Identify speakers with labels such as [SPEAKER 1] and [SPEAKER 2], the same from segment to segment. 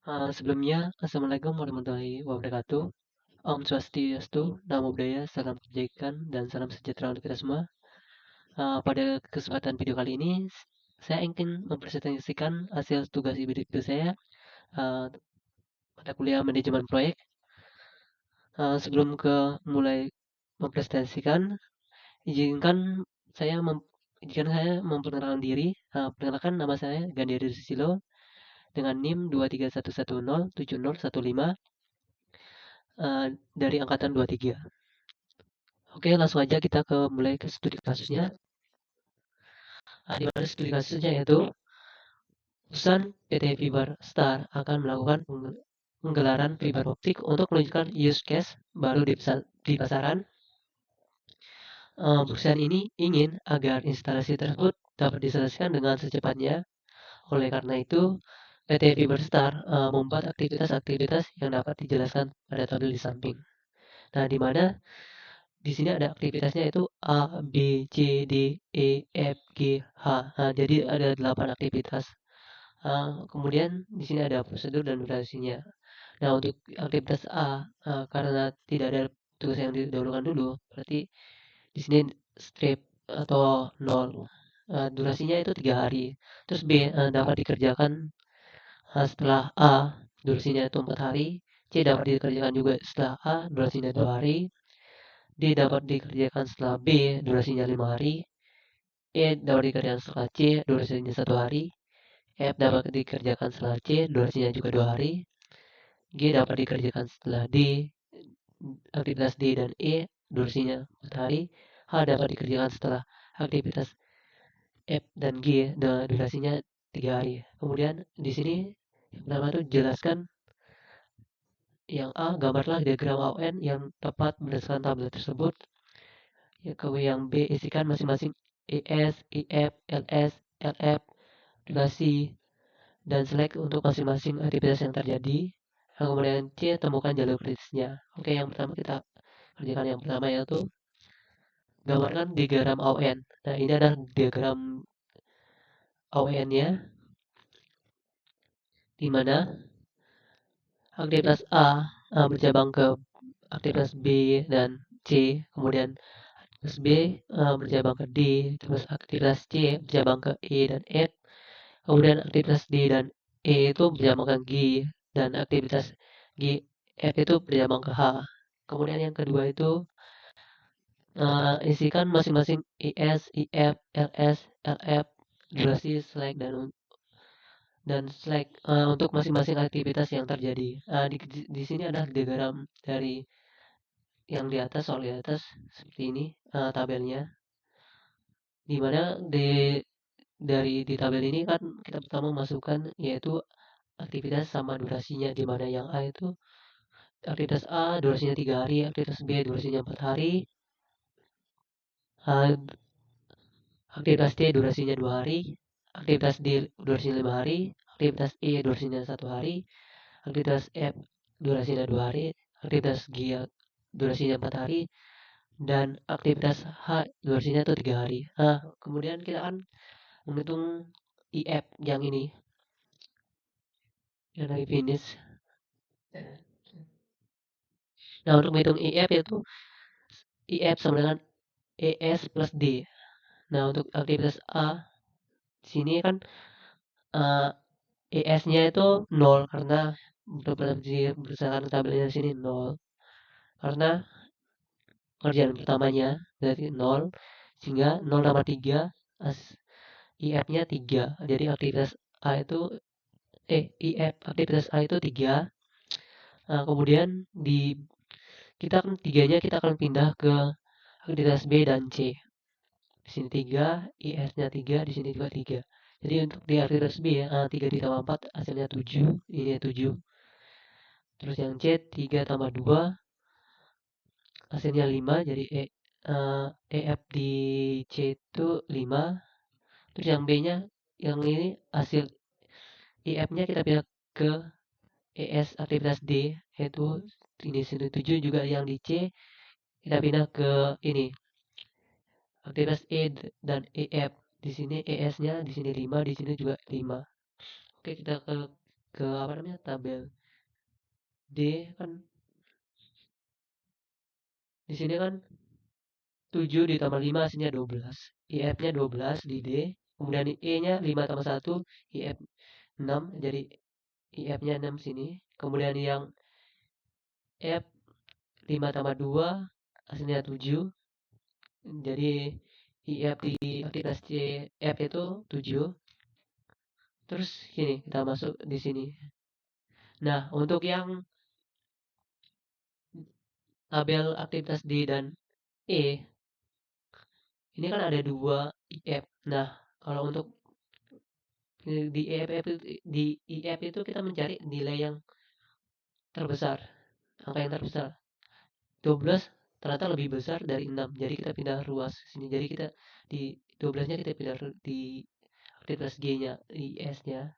[SPEAKER 1] Sebelumnya, Assalamualaikum warahmatullahi wabarakatuh. Om Swastiastu, Namo Buddhaya, salam kebajikan, dan salam sejahtera untuk kita semua. Pada kesempatan video kali ini, saya ingin mempresentasikan hasil tugas individu saya, mata kuliah manajemen proyek. Sebelum mulai mempresentasikan, izinkan saya memperkenalkan diri. Perkenalkan, nama saya Gandhi Susilo dengan NIM 231107015. Dari angkatan 23. Oke, langsung aja kita mulai ke studi kasusnya. Di mana studi kasusnya yaitu perusahaan PT Fiber Star akan melakukan penggelaran fiber optik untuk meluncurkan use case baru di pasaran. Perusahaan ini ingin agar instalasi tersebut dapat diselesaikan dengan secepatnya. Oleh karena itu, PT Fiber Star membuat aktivitas-aktivitas yang dapat dijelaskan pada tabel di samping. Nah, di mana di sini ada aktivitasnya itu A, B, C, D, E, F, G, H. Nah, jadi ada 8 aktivitas. Kemudian di sini ada prosedur dan durasinya. Nah, untuk aktivitas A, karena tidak ada tugas yang didahulukan dulu, berarti di sini strip atau 0. Durasinya itu 3 hari. Terus B dapat dikerjakan setelah A, durasinya itu 4 hari. C dapat dikerjakan juga setelah A, durasinya 2 hari. D dapat dikerjakan setelah B, durasinya 5 hari. E dapat dikerjakan setelah C, durasinya 1 hari. F dapat dikerjakan setelah C, durasinya juga 2 hari. G dapat dikerjakan setelah D, aktivitas D dan E, durasinya 4 hari. H dapat dikerjakan setelah aktivitas F dan G, durasinya 3 hari. Kemudian di sini yang pertama itu jelaskan yang A, gambarlah diagram AON yang tepat berdasarkan tabel tersebut. Yang B, isikan masing-masing ES, IF, LS, LF, durasi, dan select untuk masing-masing aktivitas yang terjadi. Kemudian C, temukan jalur kritisnya. Oke, yang pertama kita kerjakan yang pertama yaitu gambarkan diagram AON. Nah, ini adalah diagram AON-nya, di mana aktivitas A bercabang ke aktivitas B dan C, kemudian aktivitas B bercabang ke D, terus aktivitas C bercabang ke E dan F, kemudian aktivitas D dan E itu bercabang ke G, dan aktivitas G, F itu bercabang ke H. Kemudian yang kedua itu isikan masing-masing IS, IF, LS, LF, durasi, select, dan select untuk masing-masing aktivitas yang terjadi. Di sini ada diagram dari yang di atas, soal di atas seperti ini tabelnya, di mana di tabel ini kan kita pertama masukkan yaitu aktivitas sama durasinya, di mana yang A itu aktivitas A durasinya 3 hari, aktivitas B durasinya 4 hari, aktivitas C durasinya 2 hari, aktivitas D durasinya 5 hari, aktivitas E durasinya 1 hari, aktivitas F durasinya 2 hari, aktivitas G durasinya 4 hari, dan aktivitas H durasinya itu 3 hari. Kemudian kita akan menghitung IF yang ini, yang lagi finish. Nah, untuk menghitung IF yaitu IF sama dengan ES plus D. Nah, untuk aktivitas A di sini kan ES-nya itu 0 karena berdasarkan tabelnya di sini 0. Karena kerjaan pertamanya dari 0, sehingga 0 tambah 3 IF-nya 3. Jadi aktivitas A itu IF aktivitas A itu 3. Kemudian kita akan pindah ke aktivitas B dan C. Di sini 3, IS-nya 3, di sini juga 3. Jadi untuk di aktivitas B 3 ditambah 4 hasilnya 7, ini 7. Terus yang C 3 tambah 2 hasilnya 5, jadi EF di C itu 5. Terus yang B-nya, yang ini hasil IF-nya kita pindah ke ES aktivitas D, yaitu ini sini 7, juga yang di C kita pindah ke ini aktivitas E dan EF. Di sini ES-nya di sini 5, di sini juga 5. Oke, kita ke ke apa namanya tabel D kan di sini kan 7 ditambah 5 hasilnya 12. IF-nya 12 di D, kemudian E-nya 5 tambah 1, IF 6, jadi IF-nya 6 sini. Kemudian yang F 5 tambah 2 hasilnya 7. Jadi IF di aktivitas C F itu 7. Terus gini, kita masuk di sini. Nah, untuk yang tabel aktivitas D dan E, ini kan ada 2 IF. Nah, kalau untuk di IF itu kita mencari nilai yang terbesar, angka yang terbesar. 12 ternyata lebih besar dari 6. Jadi kita pindah ruas sini. Jadi kita di 12-nya kita pindah di aktivitas G-nya, IS-nya.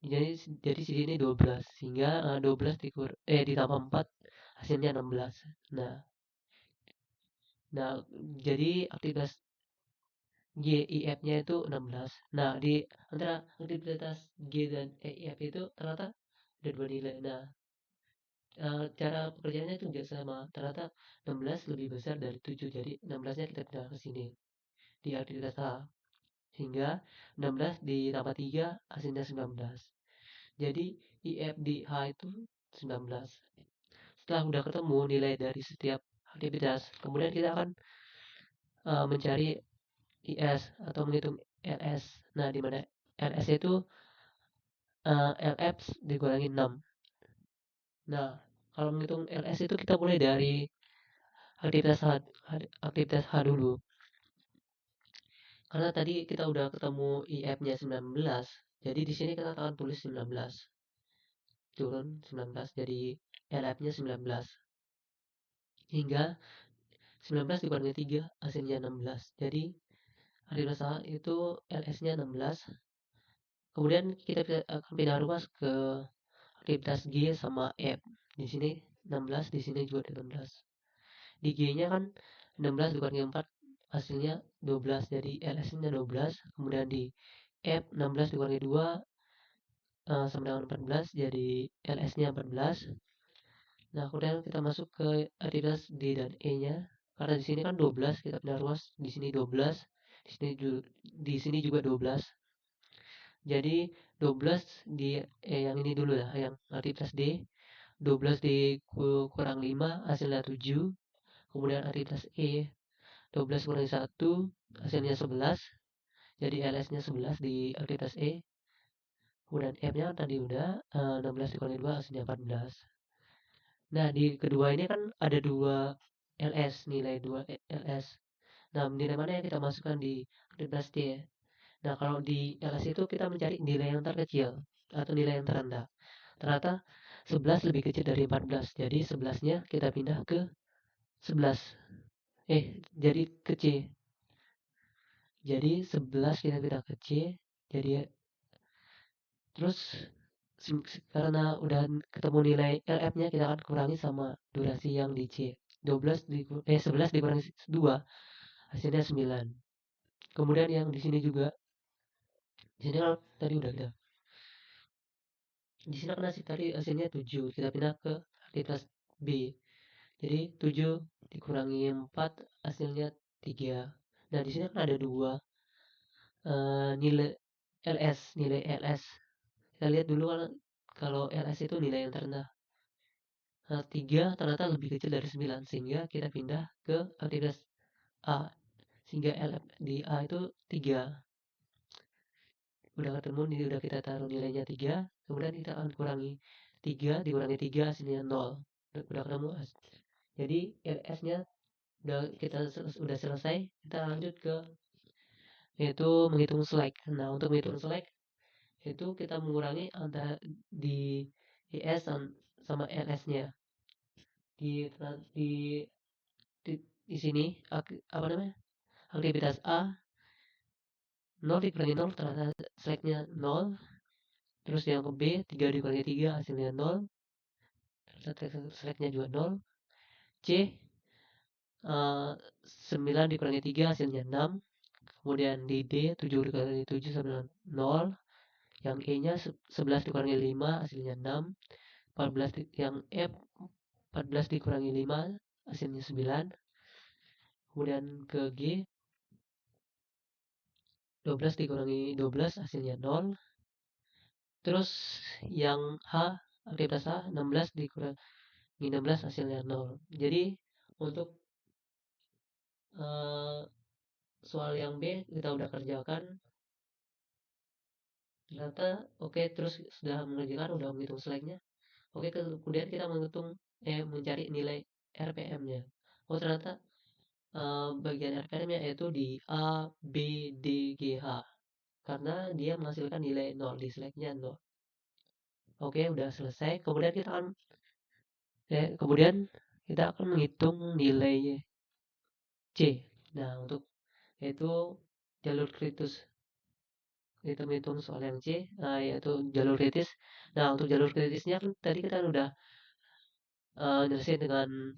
[SPEAKER 1] Jadi sini 12 sehingga 12 ditambah 4 hasilnya 16. Nah, nah jadi aktivitas G IF-nya itu 16. Nah, di antara aktivitas G dan EIF itu ternyata ada dua nilai. Nah, cara pekerjaannya itu juga sama. Ternyata 16 lebih besar dari 7. Jadi 16-nya kita pindah ke sini di aktivitas A. Sehingga 16 ditambah 3 hasilnya 19. Jadi IF di H itu 19. Setelah udah ketemu nilai dari setiap aktivitas, kemudian kita akan mencari IS atau menghitung LS. Nah, di mana LS itu LF dikurangi 6. Nah, kalau menghitung LS itu kita mulai dari aktivitas H dulu. Karena tadi kita udah ketemu IF-nya 19. Jadi di sini kita akan tulis 19. Turun 19 jadi LF-nya 19. Hingga 19 dikurangi 3 hasilnya 16. Jadi aktivitas H itu LS-nya 16. Kemudian kita akan pindah ruas ke aktivitas G sama F. Di sini 16, di sini juga 16. Di G-nya kan 16 dikurangi 4 hasilnya 12. Jadi LS-nya 12. Kemudian di F 16 dikurangi 2 sama dengan 14. Jadi LS-nya 14. Nah, kemudian kita masuk ke aktivitas D dan E-nya. Karena di sini kan 12, kita pindah ruas. Di sini 12. Di sini juga 12. Jadi 12 yang ini dulu lah, yang aktivitas D. 12 dikurang 5 hasilnya 7. Kemudian aktivitas E 12 kurangi 1 hasilnya 11. Jadi LS-nya 11 di aktivitas E. Kemudian F-nya tadi udah 16 dikurangi 2 hasilnya 14. Nah, di kedua ini kan ada 2 LS, nilai 2 LS. Nah, nilai mana yang kita masukkan di aktivitas D? Nah, kalau di LS itu kita mencari nilai yang terkecil atau nilai yang terendah. Ternyata 11 lebih kecil dari 14. Jadi 11-nya kita pindah ke 11. Jadi ke C. Jadi 11 kita pindah ke C. Jadi terus karena udah ketemu nilai LF-nya kita akan kurangi sama durasi yang di C. 11 dikurangi 2 hasilnya 9. Kemudian yang di sini juga di sini kan tadi udah kita. Di sini kan tadi hasilnya 7, kita pindah ke aktivitas B. Jadi 7 dikurangi 4 hasilnya 3. Nah, di sini kan ada 2 nilai LS. Kita lihat dulu kalau LS itu nilai yang terendah. 3 ternyata lebih kecil dari 9 sehingga kita pindah ke aktivitas A. Sehingga LF di A itu 3. Udah ketemu ini udah kita taruh nilainya 3, kemudian kita akan kurangi 3 dikurangi 3 hasilnya 0. Udah ketemu. Jadi LS-nya udah selesai, kita lanjut ke yaitu menghitung slack. Nah, untuk menghitung slack itu kita mengurangi antara di IS sama LS-nya. Di di di sini apa namanya? Aktivitas A 0 dikurangi 0 ternyata slacknya 0. Terus yang ke B 3 dikurangi 3 hasilnya 0. Slacknya juga 0. C 9 dikurangi 3 hasilnya 6. Kemudian di D 7 dikurangi 7 sama dengan 0. Yang E-nya 11 dikurangi 5 hasilnya 6. 14 yang F 14 dikurangi 5 hasilnya 9. Kemudian ke G 12 dikurangi 12 hasilnya 0. Terus yang H, aktivitas H 16 dikurangi 16 hasilnya 0. Jadi untuk soal yang B kita udah kerjakan, ternyata oke, terus sudah mengerjakan, udah menghitung slacknya. Oke, kemudian kita mencari nilai RPM-nya. Oh, ternyata bagian RPM-nya yaitu di A, B, D, G, H. Karena dia menghasilkan nilai 0, di slacknya 0. Oke, udah selesai. Kemudian kita akan menghitung nilai C. Nah, untuk yaitu jalur kritis. Kita menghitung soal yang C, yaitu jalur kritis. Nah, untuk jalur kritisnya kan tadi kita udah nyelesain dengan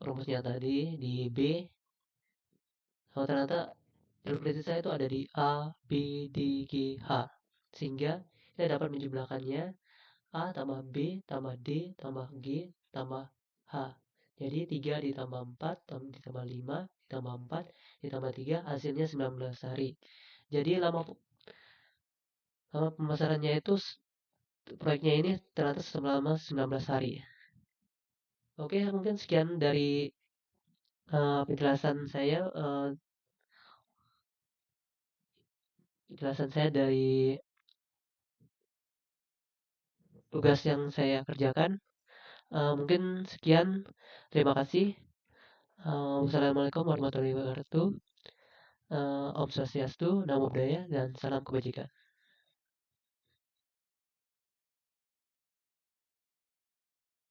[SPEAKER 1] rumusnya tadi di B. Oh, ternyata jalur kritis saya itu ada di A, B, D, G, H. Sehingga kita dapat menjumlahkannya A tambah B tambah D tambah G tambah H. Jadi 3 ditambah 4 ditambah 5 ditambah 4 ditambah 3 hasilnya 19 hari. Jadi lama pemasarannya itu proyeknya ini ternyata selama 19 hari. Oke, mungkin sekian dari penjelasan saya dari tugas yang saya kerjakan. Mungkin sekian. Terima kasih. Wassalamualaikum warahmatullahi wabarakatuh. Om Swastiastu, Namo Buddhaya, dan salam kebajikan.